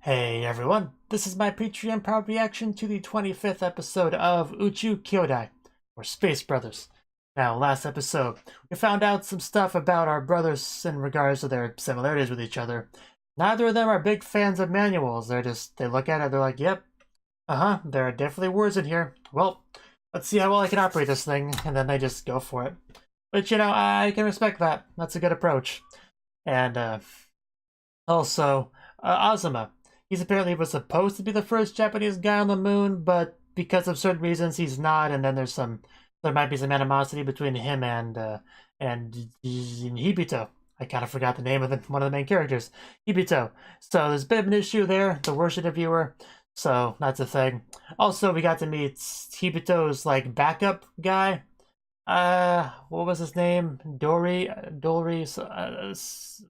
Hey everyone, this is my Patreon proud reaction to the 25th episode of Uchuu Kyoudai, or Space Brothers. Now, last episode, we found out some stuff about our brothers in regards to their similarities with each other. Neither of them are big fans of manuals. They look at it, they're like, yep, there are definitely words in here. Well, let's see how well I can operate this thing, and then they just go for it. But, I can respect that. That's a good approach. And, also, Azuma. He's apparently was supposed to be the first Japanese guy on the moon, but because of certain reasons, he's not. And then there might be some animosity between him and Hibito. I kind of forgot the name of one of the main characters, Hibito. So there's a bit of an issue there. The worst interviewer. So that's a thing. Also, we got to meet Hibito's like backup guy. What was his name? Lori.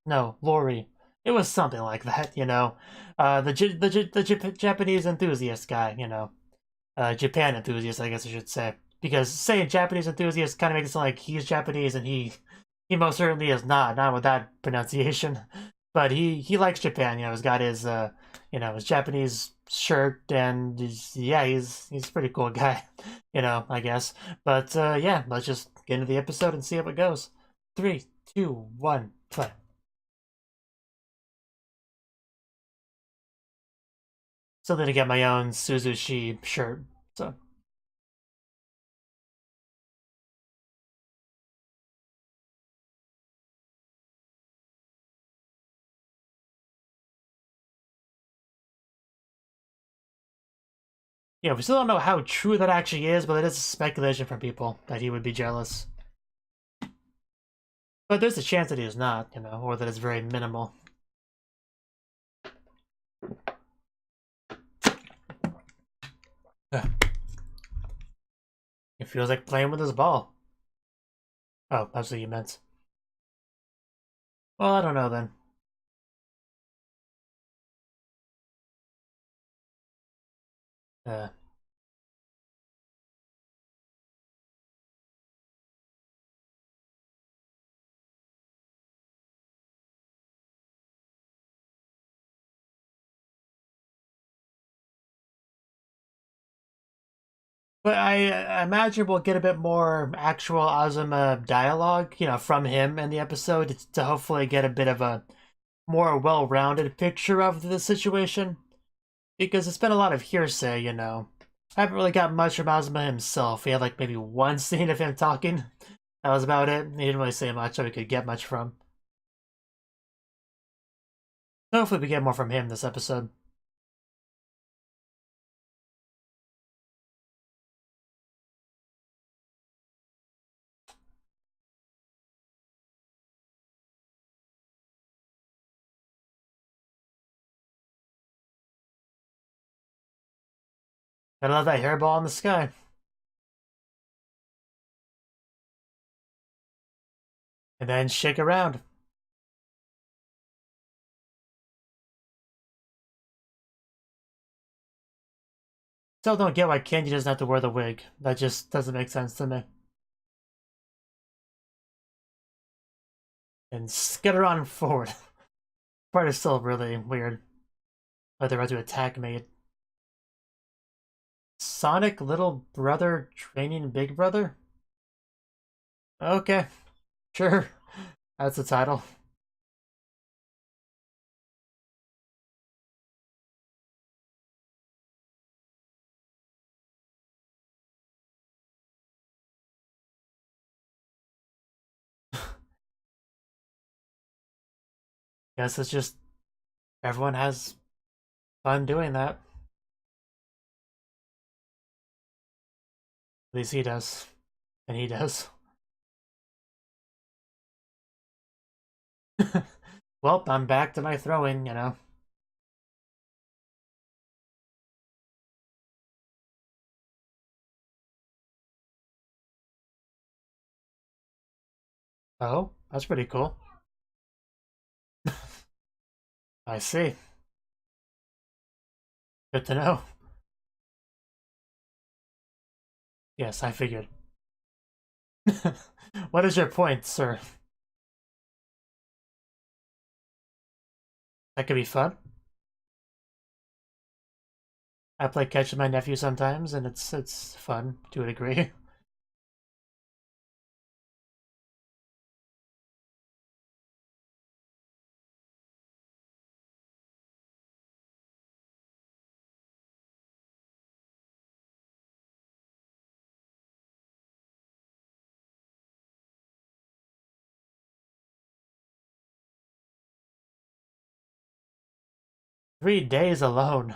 No, Lori. It was something like that, the Japanese enthusiast guy, Japan enthusiast, I guess I should say, because saying Japanese enthusiast kind of makes it sound like he's Japanese, and he most certainly is not with that pronunciation, but he likes Japan, he's got his his Japanese shirt, and he's a pretty cool guy, I guess, but yeah, let's just get into the episode and see how it goes. 3, 2, 1, play. Something to get my own Suzushi shirt. So yeah, we still don't know how true that actually is, but it is speculation from people that he would be jealous. But there's a chance that he is not, or that it's very minimal. It feels like playing with his ball. Oh, that's what you meant. Well, I don't know then. Uh, but I imagine we'll get a bit more actual Azuma dialogue, from him in the episode to hopefully get a bit of a more well-rounded picture of the situation. Because it's been a lot of hearsay, I haven't really got much from Azuma himself. He had like maybe one scene of him talking. That was about it. He didn't really say much so we could get much from. Hopefully we get more from him this episode. I love that hairball in the sky. And then shake around. Still don't get why Kenji doesn't have to wear the wig. That just doesn't make sense to me. And skitter on forward. Part is still really weird. But they're about to attack me. Sonic little brother training big brother? Okay. Sure. That's the title. Guess it's just everyone has fun doing that. At least he does. And he does. Well, I'm back to my throwing. Oh, that's pretty cool. I see. Good to know. Yes, I figured. What is your point, sir? That could be fun. I play catch with my nephew sometimes, and it's fun to a degree. 3 days alone.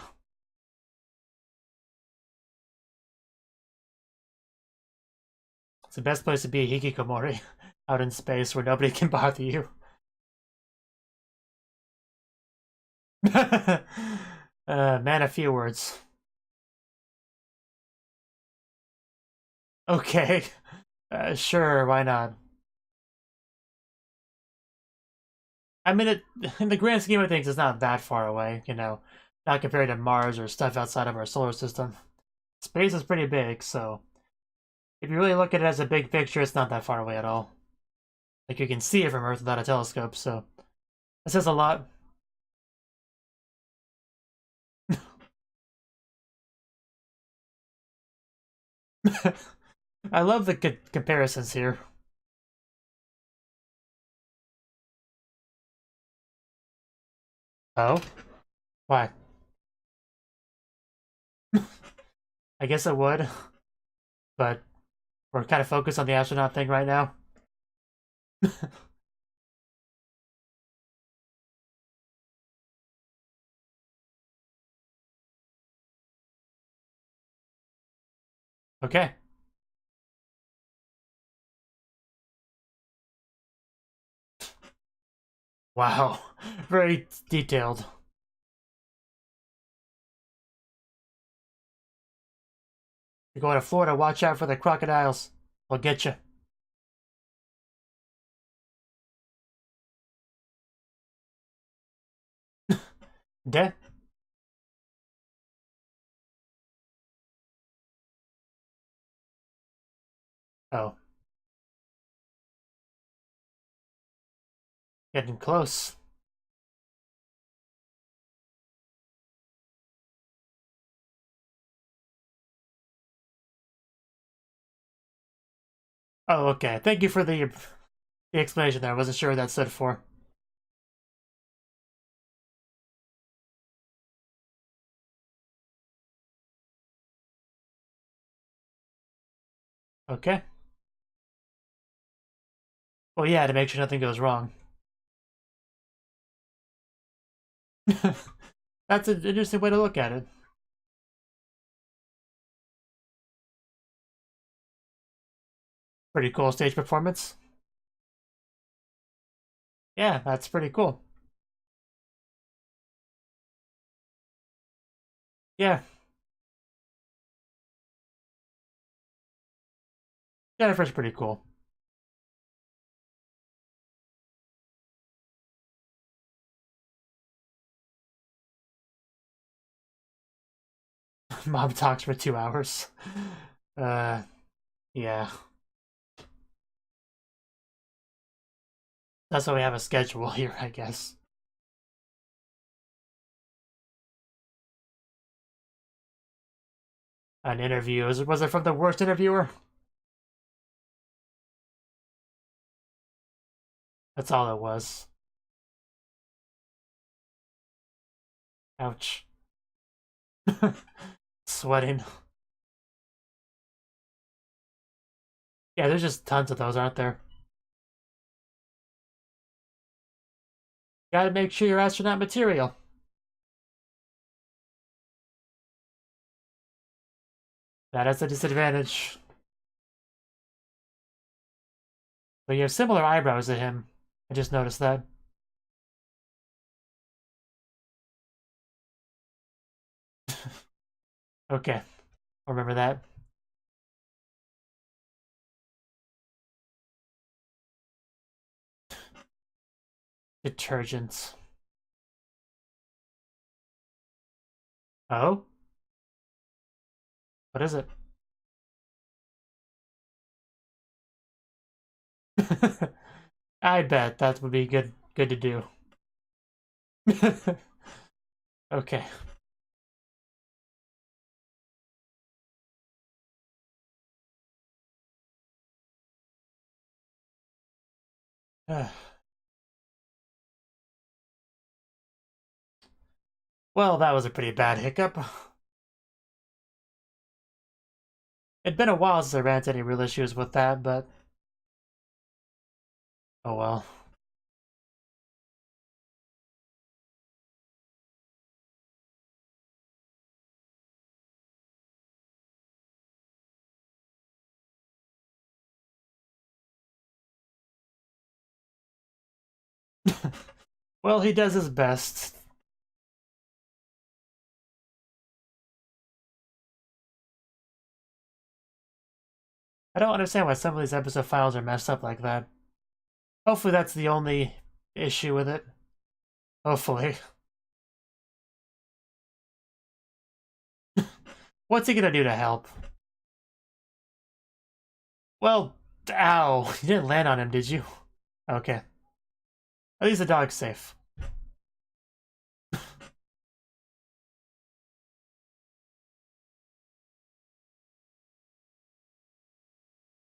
It's the best place to be a hikikomori, out in space where nobody can bother you. Man, a few words. Okay. Sure, why not? I mean, in the grand scheme of things, it's not that far away, you know, not compared to Mars or stuff outside of our solar system. Space is pretty big, so if you really look at it as a big picture, it's not that far away at all. Like, you can see it from Earth without a telescope, so that says a lot. I love the comparisons here. Oh? Why? I guess it would, but we're kind of focused on the astronaut thing right now. Okay. Wow. Very detailed. You're going to Florida, watch out for the crocodiles. They'll get you. Dead? Oh. Getting close. Oh, okay. Thank you for the explanation there. I wasn't sure what that stood for. Okay. Well, yeah, to make sure nothing goes wrong. That's an interesting way to look at it. Pretty cool stage performance. Yeah, that's pretty cool. Yeah. Jennifer's pretty cool. Mom talks for 2 hours. Yeah. That's why we have a schedule here, I guess. An interview. Was it from the worst interviewer? That's all it was. Ouch. Sweating. Yeah, there's just tons of those, aren't there? Gotta make sure you're astronaut material. That is a disadvantage. But you have similar eyebrows to him. I just noticed that. Okay. I'll remember that. Detergents. Oh? What is it? I bet that would be good to do. Okay. Well, that was a pretty bad hiccup. It'd been a while since I ran into any real issues with that, but... oh well. Well, he does his best. I don't understand why some of these episode files are messed up like that. Hopefully that's the only issue with it. Hopefully. What's he gonna do to help? Well, ow. You didn't land on him, did you? Okay. At least the dog's safe.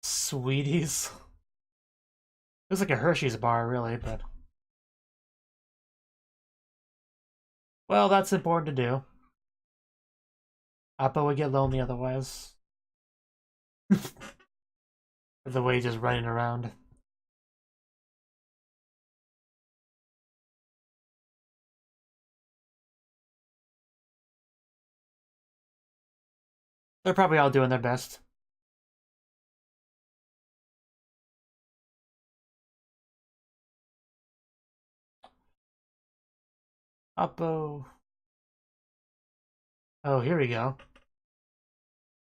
Sweeties. Looks like a Hershey's bar, really, but... well, that's important to do. Appa would get lonely otherwise. The way he's just running around. They're probably all doing their best. Oppo. Oh, here we go.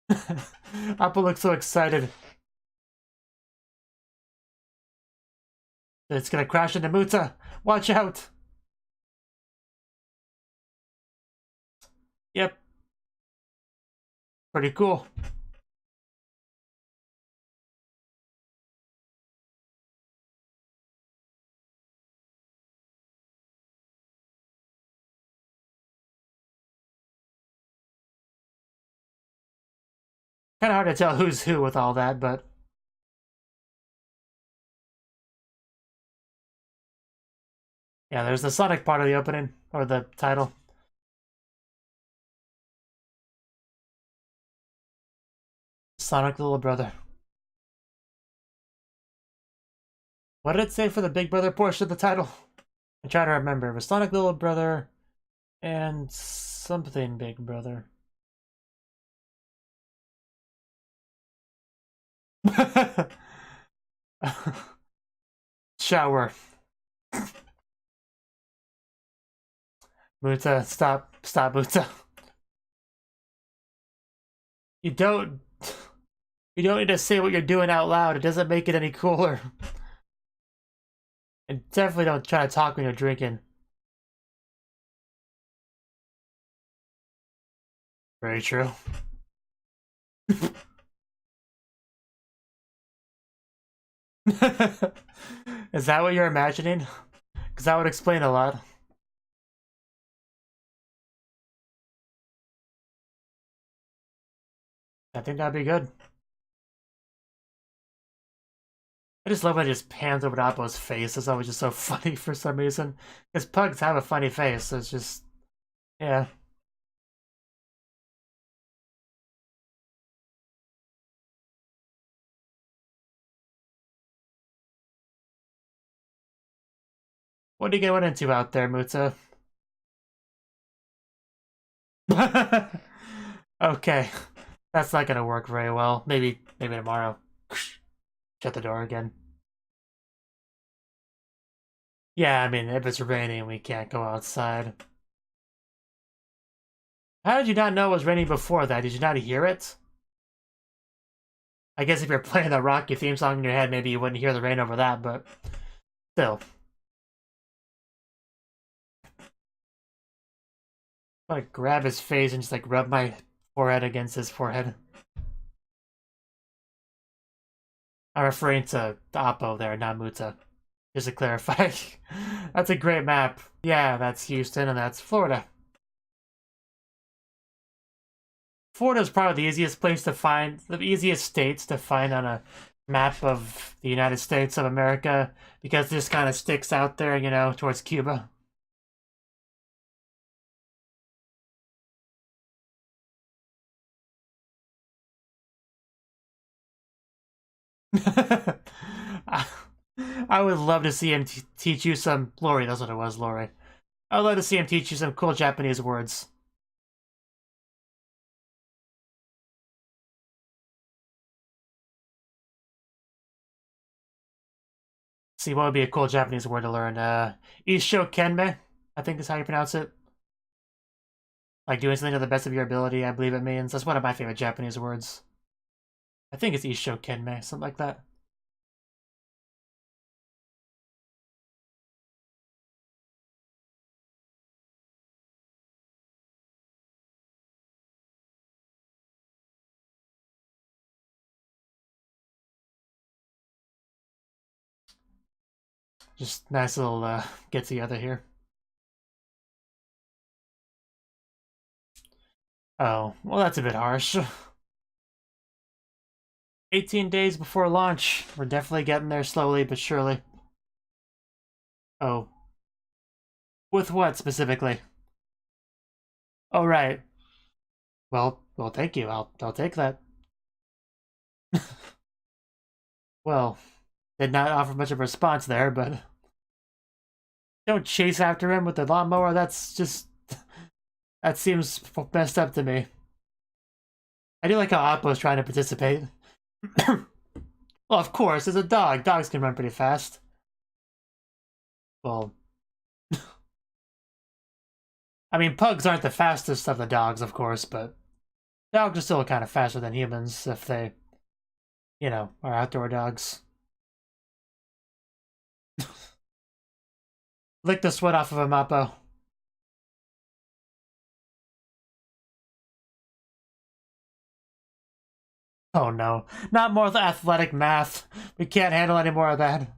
Oppo looks so excited. It's gonna crash into Muta. Watch out! Yep. Pretty cool. Kind of hard to tell who's who with all that, but... yeah, there's the Sonic part of the opening, or the title. Sonic little brother. What did it say for the Big Brother portion of the title? I'm trying to remember. It was Sonic little brother and something Big Brother. Shower. Muta, stop, Muta. You don't need to say what you're doing out loud. It doesn't make it any cooler. And definitely don't try to talk when you're drinking. Very true. Is that what you're imagining? Because that would explain a lot. I think that'd be good. I just love when it just pans over to Appo's face. It's always just so funny for some reason. Because pugs have a funny face, so it's just... yeah. What are you going into out there, Muta? Okay. That's not gonna work very well. Maybe tomorrow. Shut the door again. Yeah, I mean, if it's raining, we can't go outside. How did you not know it was raining before that? Did you not hear it? I guess if you're playing the Rocky theme song in your head, maybe you wouldn't hear the rain over that, but still. I'm gonna grab his face and just like rub my forehead against his forehead. I'm referring to Oppo there, not Muta. Just to clarify. That's a great map. Yeah, that's Houston and that's Florida. Florida's probably the easiest place to find, the easiest states to find on a map of the United States of America because this kind of sticks out there, you know, towards Cuba. I, I would love to see him teach you some Lori. That's what it was, Lori. I would love to see him teach you some cool Japanese words. See, what would be a cool Japanese word to learn? Isho Kenmei, I think is how you pronounce it. Like doing something to the best of your ability, I believe it means. That's one of my favorite Japanese words. I think it's Isho Kenmei, something like that. Just nice little get together here. Oh, well, that's a bit harsh. 18 days before launch. We're definitely getting there slowly but surely. Oh. With what specifically? Oh, right. Well, thank you. I'll take that. Well, did not offer much of a response there, but don't chase after him with the lawnmower. That's just that seems messed up to me. I do like how Oppo's trying to participate. Well, of course, as a dog, dogs can run pretty fast. Well, I mean, pugs aren't the fastest of the dogs, of course, but dogs are still kind of faster than humans if they, you know, are outdoor dogs. Lick the sweat off of a Oppo. Oh no, not more athletic math. We can't handle any more of that.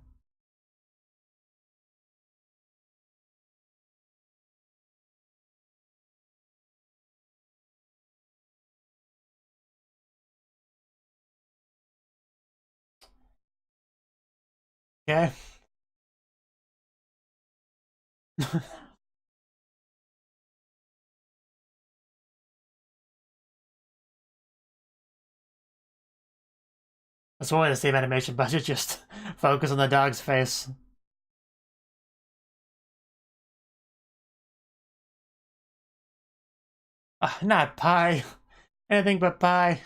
Okay. That's one way to save animation budget, just focus on the dog's face. Not pie. Anything but pie.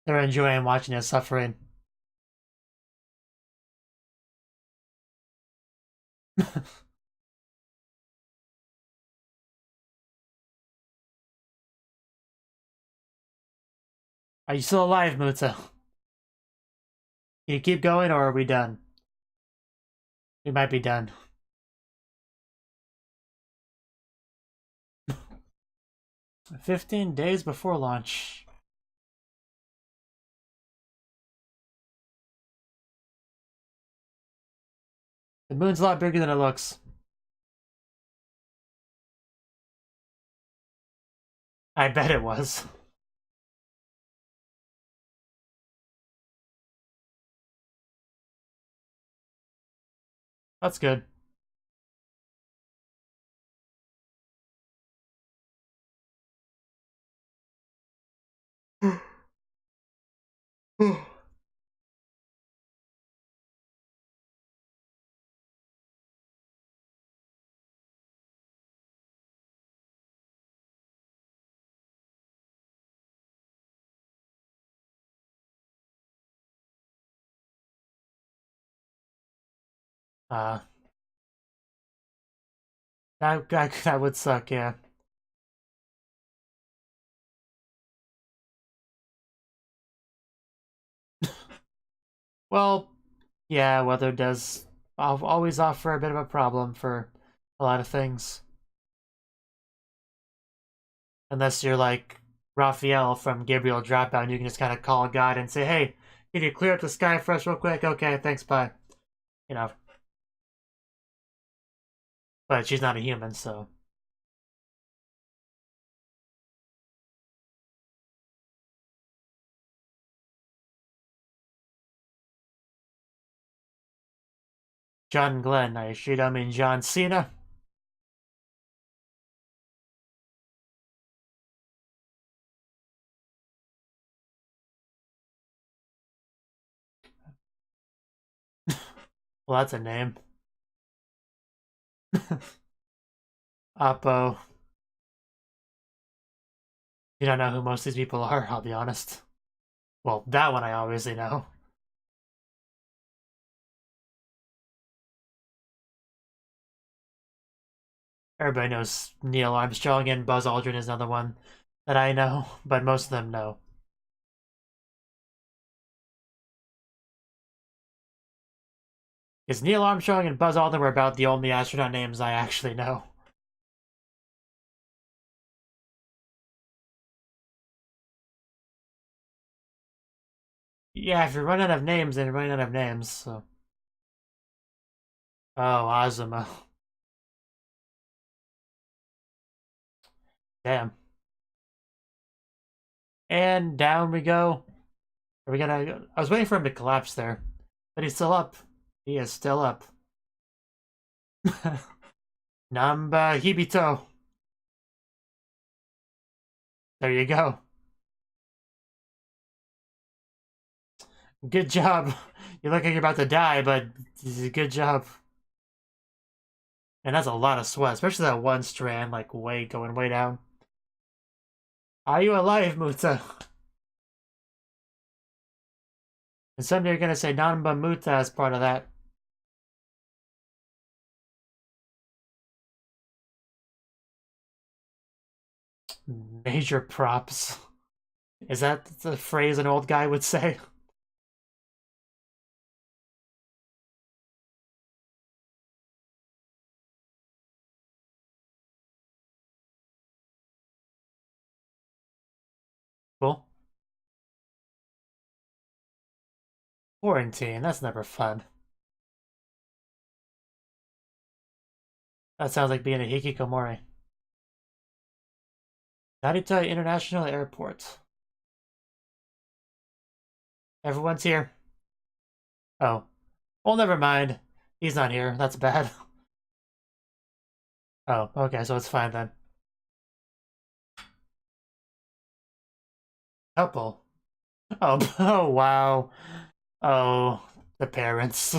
They're enjoying watching us suffering. Are you still alive, Muta? Can you keep going, or are we done? We might be done. "15 days before launch." The moon's a lot bigger than it looks. I bet it was. That's good. Uh, that would suck, yeah. Well, yeah, weather does always offer a bit of a problem for a lot of things. Unless you're like Raphael from Gabriel Dropout, and you can just kind of call God and say, "Hey, can you clear up the sky for us real quick?" "Okay, thanks, bye." You know. But she's not a human, so... John Glenn, I don't mean John Cena. Well, that's a name. Oppo. You don't know who most of these people are, I'll be honest. Well, that one I obviously know. Everybody knows Neil Armstrong, and Buzz Aldrin is another one that I know, but most of them know. Because Neil Armstrong and Buzz Aldrin were about the only astronaut names I actually know. Yeah, if you're running out of names, then you're running out of names, so... Oh, Azuma. Damn. And down we go. Are we gonna... I was waiting for him to collapse there. But he's still up. He is still up. Namba Hibito. There you go. Good job. You look like you're about to die, but good job. And that's a lot of sweat, especially that one strand, like, going way down. Are you alive, Muta? And someday you're gonna say Namba Muta as part of that. Major props. Is that the phrase an old guy would say? Cool. Quarantine, that's never fun. That sounds like being a hikikomori. Narita International Airport. Everyone's here. Oh. Well, never mind. He's not here. That's bad. Oh, okay, so it's fine then. Couple. Oh, oh wow. Oh, the parents.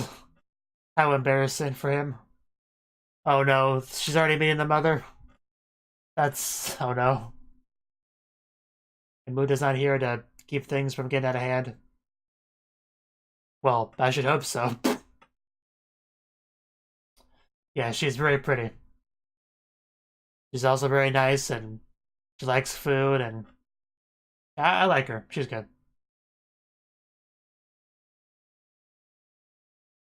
How embarrassing for him. Oh no, she's already meeting the mother. That's... oh no. And Muda's not here to keep things from getting out of hand. Well, I should hope so. Yeah, she's very pretty. She's also very nice, and she likes food, and I like her. She's good.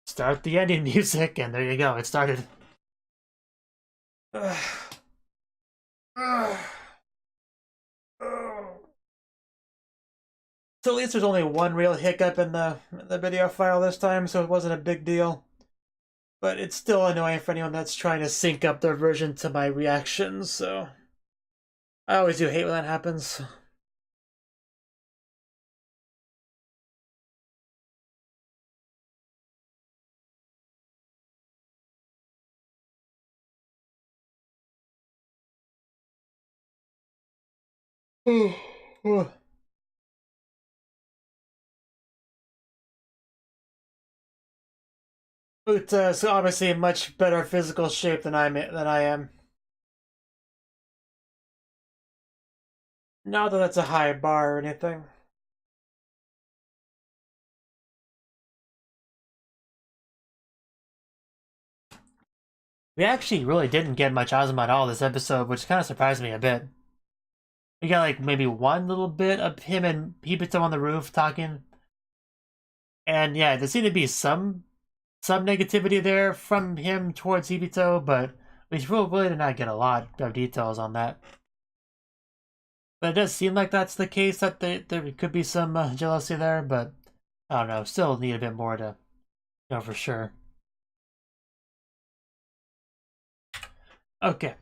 Start the ending music, and there you go. It started. So at least there's only one real hiccup in the video file this time, so it wasn't a big deal. But it's still annoying for anyone that's trying to sync up their version to my reactions, so... I always do hate when that happens. Uta's obviously in much better physical shape than I am. Not that that's a high bar or anything. We actually really didn't get much Azuma at all this episode, which kind of surprised me a bit. We got like maybe one little bit of him and Hibito on the roof talking. And yeah, there seemed to be some negativity there from him towards Hibito, but we really did not get a lot of details on that. But it does seem like that's the case, that there could be some jealousy there, but I don't know, still need a bit more to know for sure. Okay,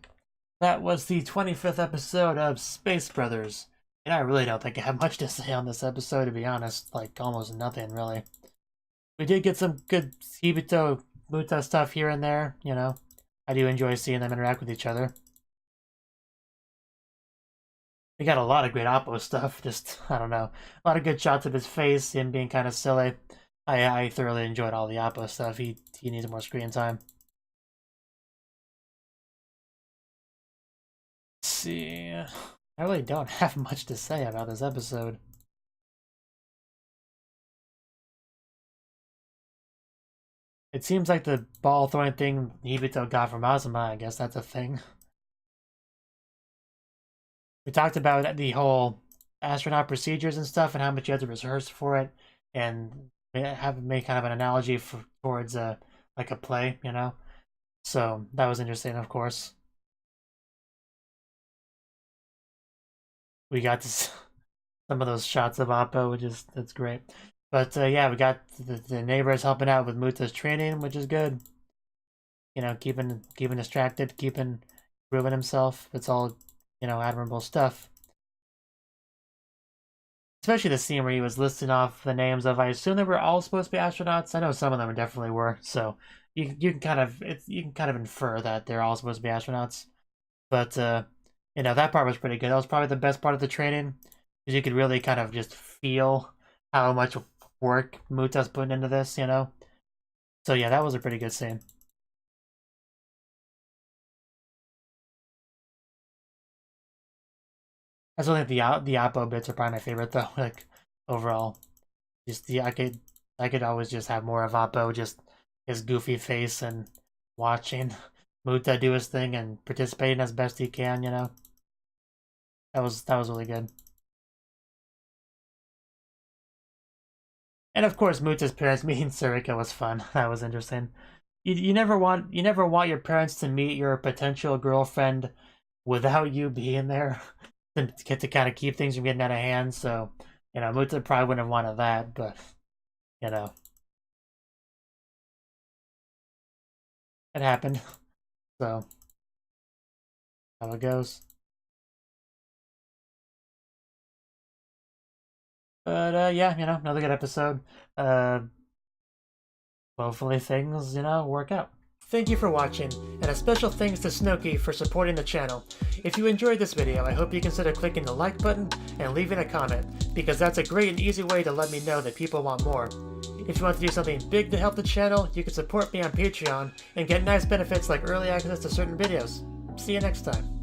that was the 25th episode of Space Brothers. And I really don't think I have much to say on this episode, to be honest. Like, almost nothing, really. We did get some good Hibito Muta stuff here and there, you know. I do enjoy seeing them interact with each other. We got a lot of great Oppo stuff, just, I don't know. A lot of good shots of his face, him being kind of silly. I thoroughly enjoyed all the Oppo stuff. He needs more screen time. Let's see. I really don't have much to say about this episode. It seems like the ball throwing thing Hibito got from Azuma, I guess that's a thing. We talked about the whole astronaut procedures and stuff and how much you have to rehearse for it, and have made kind of an analogy towards like a play, you know? So that was interesting, of course. We got to some of those shots of Oppo, which is, that's great. But yeah, we got the neighbors helping out with Muta's training, which is good. You know, keeping distracted, keeping proving himself. It's all, you know, admirable stuff. Especially the scene where he was listing off the names of, I assume they were all supposed to be astronauts. I know some of them definitely were. So you can kind of infer that they're all supposed to be astronauts. But you know, that part was pretty good. That was probably the best part of the training, because you could really kind of just feel how much work Muta's putting into this, you know? So yeah, that was a pretty good scene. I still think the Oppo bits are probably my favorite though, like, overall. Just I could always just have more of Oppo, just his goofy face and watching Muta do his thing and participating as best he can, you know? That was really good. And of course, Muta's parents meeting Surika was fun. That was interesting. You never want your parents to meet your potential girlfriend without you being there to get to kind of keep things from getting out of hand. So, you know, Muta probably wouldn't have wanted that, but you know, it happened. So, how it goes. But yeah, you know, another good episode. Hopefully things, you know, work out. Thank you for watching, and a special thanks to Cnouki for supporting the channel. If you enjoyed this video, I hope you consider clicking the like button and leaving a comment, because that's a great and easy way to let me know that people want more. If you want to do something big to help the channel, you can support me on Patreon and get nice benefits like early access to certain videos. See you next time.